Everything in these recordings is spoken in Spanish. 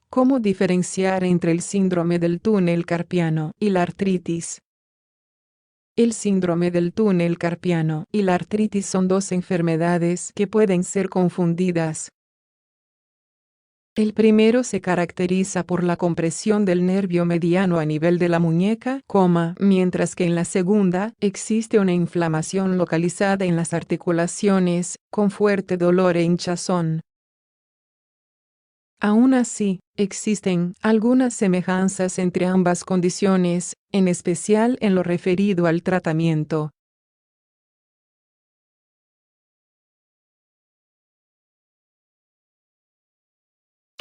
¿Cómo diferenciar entre el síndrome del túnel carpiano y la artritis? El síndrome del túnel carpiano y la artritis son dos enfermedades que pueden ser confundidas. El primero se caracteriza por la compresión del nervio mediano a nivel de la muñeca, mientras que en la segunda existe una inflamación localizada en las articulaciones, con fuerte dolor e hinchazón. Aún así, existen algunas semejanzas entre ambas condiciones, en especial en lo referido al tratamiento.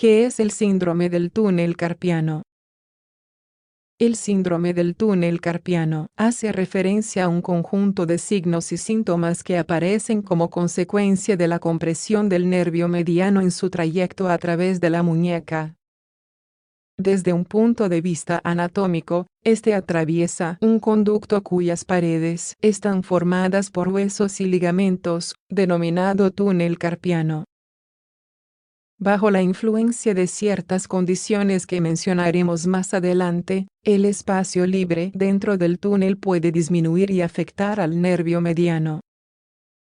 ¿Qué es el síndrome del túnel carpiano? El síndrome del túnel carpiano hace referencia a un conjunto de signos y síntomas que aparecen como consecuencia de la compresión del nervio mediano en su trayecto a través de la muñeca. Desde un punto de vista anatómico, este atraviesa un conducto cuyas paredes están formadas por huesos y ligamentos, denominado túnel carpiano. Bajo la influencia de ciertas condiciones que mencionaremos más adelante, el espacio libre dentro del túnel puede disminuir y afectar al nervio mediano.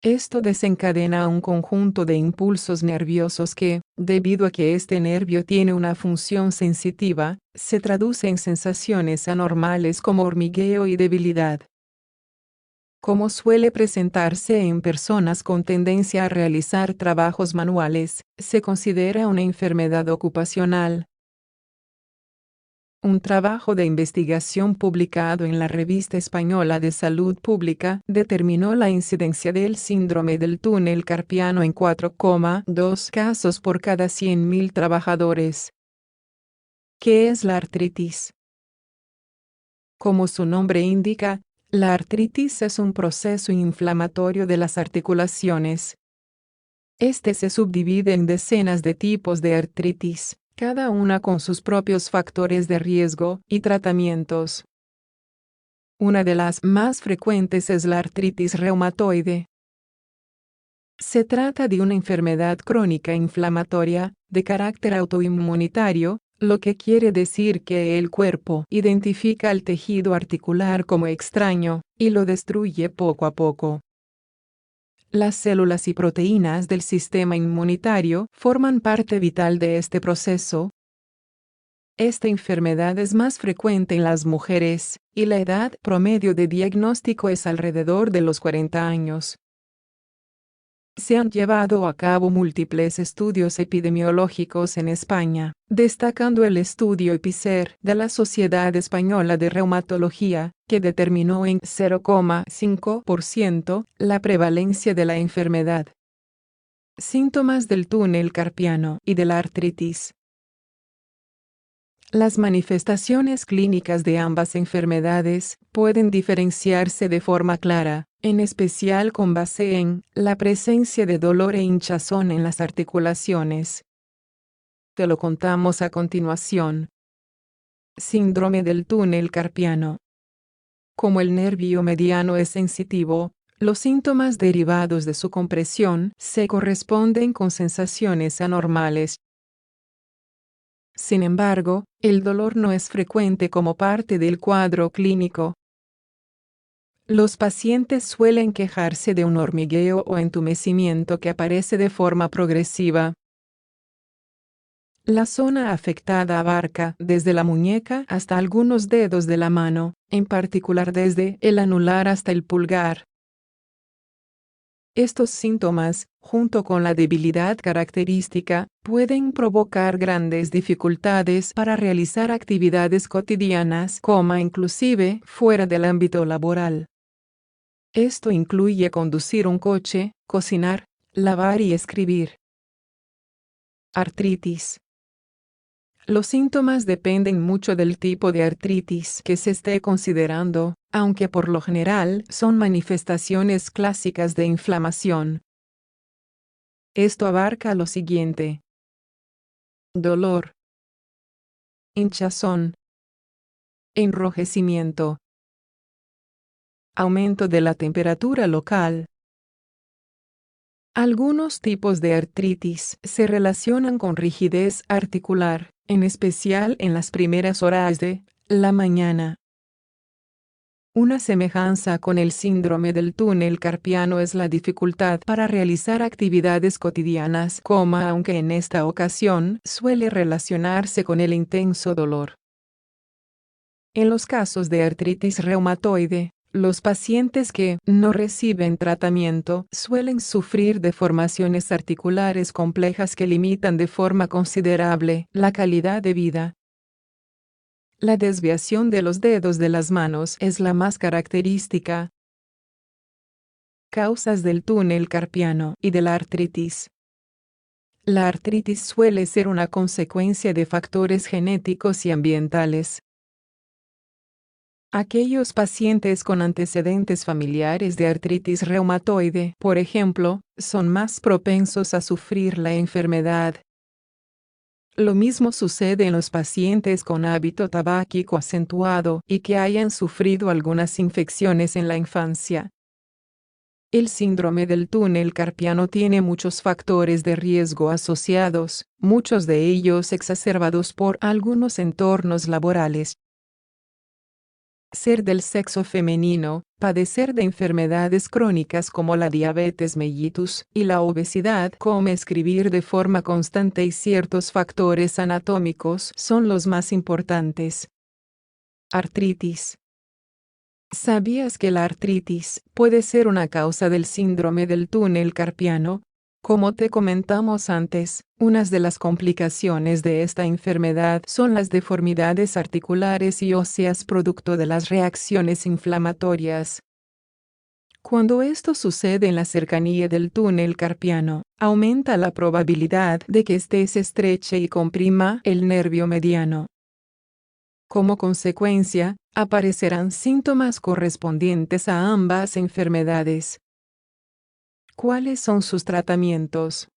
Esto desencadena un conjunto de impulsos nerviosos que, debido a que este nervio tiene una función sensitiva, se traduce en sensaciones anormales como hormigueo y debilidad. Como suele presentarse en personas con tendencia a realizar trabajos manuales, se considera una enfermedad ocupacional. Un trabajo de investigación publicado en la Revista Española de Salud Pública determinó la incidencia del síndrome del túnel carpiano en 4,2 casos por cada 100.000 trabajadores. ¿Qué es la artritis? Como su nombre indica, la artritis es un proceso inflamatorio de las articulaciones. Este se subdivide en decenas de tipos de artritis, cada una con sus propios factores de riesgo y tratamientos. Una de las más frecuentes es la artritis reumatoide. Se trata de una enfermedad crónica inflamatoria, de carácter autoinmunitario, lo que quiere decir que el cuerpo identifica al tejido articular como extraño, y lo destruye poco a poco. Las células y proteínas del sistema inmunitario forman parte vital de este proceso. Esta enfermedad es más frecuente en las mujeres, y la edad promedio de diagnóstico es alrededor de los 40 años. Se han llevado a cabo múltiples estudios epidemiológicos en España, destacando el estudio EPICER de la Sociedad Española de Reumatología, que determinó en 0,5% la prevalencia de la enfermedad. Síntomas del túnel carpiano y de la artritis. Las manifestaciones clínicas de ambas enfermedades pueden diferenciarse de forma clara, en especial con base en la presencia de dolor e hinchazón en las articulaciones. Te lo contamos a continuación. Síndrome del túnel carpiano. Como el nervio mediano es sensitivo, los síntomas derivados de su compresión se corresponden con sensaciones anormales. Sin embargo, el dolor no es frecuente como parte del cuadro clínico. Los pacientes suelen quejarse de un hormigueo o entumecimiento que aparece de forma progresiva. La zona afectada abarca desde la muñeca hasta algunos dedos de la mano, en particular desde el anular hasta el pulgar. Estos síntomas, junto con la debilidad característica, pueden provocar grandes dificultades para realizar actividades cotidianas, inclusive fuera del ámbito laboral. Esto incluye conducir un coche, cocinar, lavar y escribir. Artritis. Los síntomas dependen mucho del tipo de artritis que se esté considerando, aunque por lo general son manifestaciones clásicas de inflamación. Esto abarca lo siguiente: dolor, hinchazón, enrojecimiento, Aumento de la temperatura local. Algunos tipos de artritis se relacionan con rigidez articular, en especial en las primeras horas de la mañana. Una semejanza con el síndrome del túnel carpiano es la dificultad para realizar actividades cotidianas, aunque en esta ocasión suele relacionarse con el intenso dolor. En los casos de artritis reumatoide, los pacientes que no reciben tratamiento suelen sufrir deformaciones articulares complejas que limitan de forma considerable la calidad de vida. La desviación de los dedos de las manos es la más característica. Causas del túnel carpiano y de la artritis. La artritis suele ser una consecuencia de factores genéticos y ambientales. Aquellos pacientes con antecedentes familiares de artritis reumatoide, por ejemplo, son más propensos a sufrir la enfermedad. Lo mismo sucede en los pacientes con hábito tabáquico acentuado y que hayan sufrido algunas infecciones en la infancia. El síndrome del túnel carpiano tiene muchos factores de riesgo asociados, muchos de ellos exacerbados por algunos entornos laborales. Ser del sexo femenino, padecer de enfermedades crónicas como la diabetes mellitus y la obesidad, escribir de forma constante y ciertos factores anatómicos son los más importantes. Artritis. ¿Sabías que la artritis puede ser una causa del síndrome del túnel carpiano? Como te comentamos antes, unas de las complicaciones de esta enfermedad son las deformidades articulares y óseas producto de las reacciones inflamatorias. Cuando esto sucede en la cercanía del túnel carpiano, aumenta la probabilidad de que éste se estreche y comprima el nervio mediano. Como consecuencia, aparecerán síntomas correspondientes a ambas enfermedades. ¿Cuáles son sus tratamientos?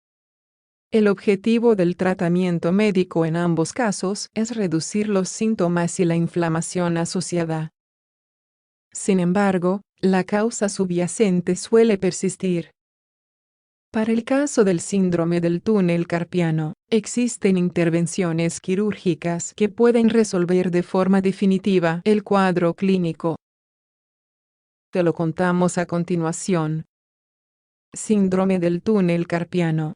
El objetivo del tratamiento médico en ambos casos es reducir los síntomas y la inflamación asociada. Sin embargo, la causa subyacente suele persistir. Para el caso del síndrome del túnel carpiano, existen intervenciones quirúrgicas que pueden resolver de forma definitiva el cuadro clínico. Te lo contamos a continuación. Síndrome del túnel carpiano.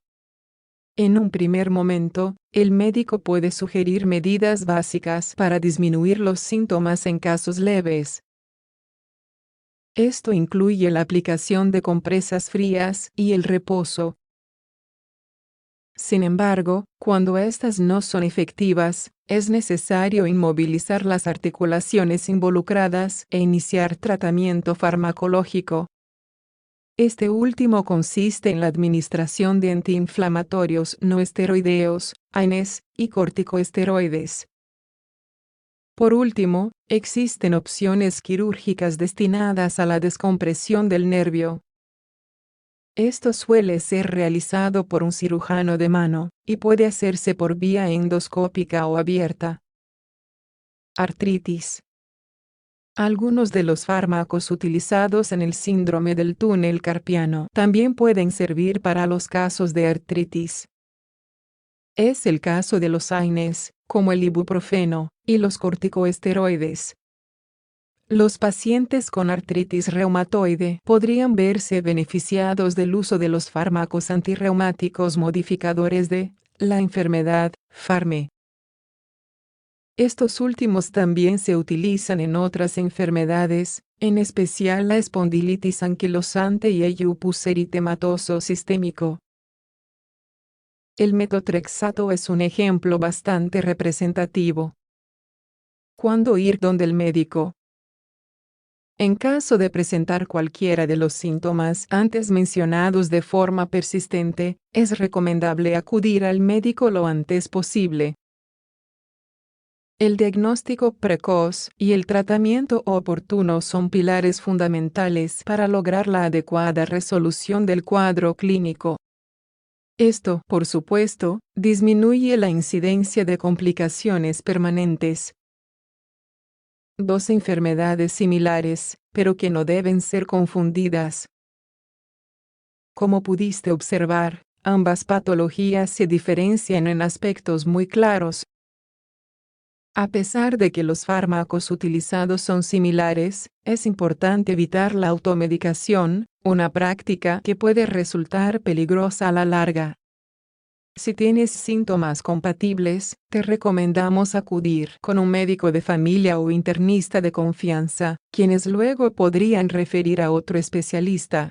En un primer momento, el médico puede sugerir medidas básicas para disminuir los síntomas en casos leves. Esto incluye la aplicación de compresas frías y el reposo. Sin embargo, cuando estas no son efectivas, es necesario inmovilizar las articulaciones involucradas e iniciar tratamiento farmacológico. Este último consiste en la administración de antiinflamatorios no esteroideos, ANES, y corticosteroides. Por último, existen opciones quirúrgicas destinadas a la descompresión del nervio. Esto suele ser realizado por un cirujano de mano, y puede hacerse por vía endoscópica o abierta. Artritis. Algunos de los fármacos utilizados en el síndrome del túnel carpiano también pueden servir para los casos de artritis. Es el caso de los AINES, como el ibuprofeno, y los corticosteroides. Los pacientes con artritis reumatoide podrían verse beneficiados del uso de los fármacos antirreumáticos modificadores de la enfermedad, FARME. Estos últimos también se utilizan en otras enfermedades, en especial la espondilitis anquilosante y el lupus eritematoso sistémico. El metotrexato es un ejemplo bastante representativo. ¿Cuándo ir donde el médico? En caso de presentar cualquiera de los síntomas antes mencionados de forma persistente, es recomendable acudir al médico lo antes posible. El diagnóstico precoz y el tratamiento oportuno son pilares fundamentales para lograr la adecuada resolución del cuadro clínico. Esto, por supuesto, disminuye la incidencia de complicaciones permanentes. dos enfermedades similares, pero que no deben ser confundidas. Como pudiste observar, ambas patologías se diferencian en aspectos muy claros. A pesar de que los fármacos utilizados son similares, es importante evitar la automedicación, una práctica que puede resultar peligrosa a la larga. Si tienes síntomas compatibles, te recomendamos acudir con un médico de familia o internista de confianza, quienes luego podrían referir a otro especialista.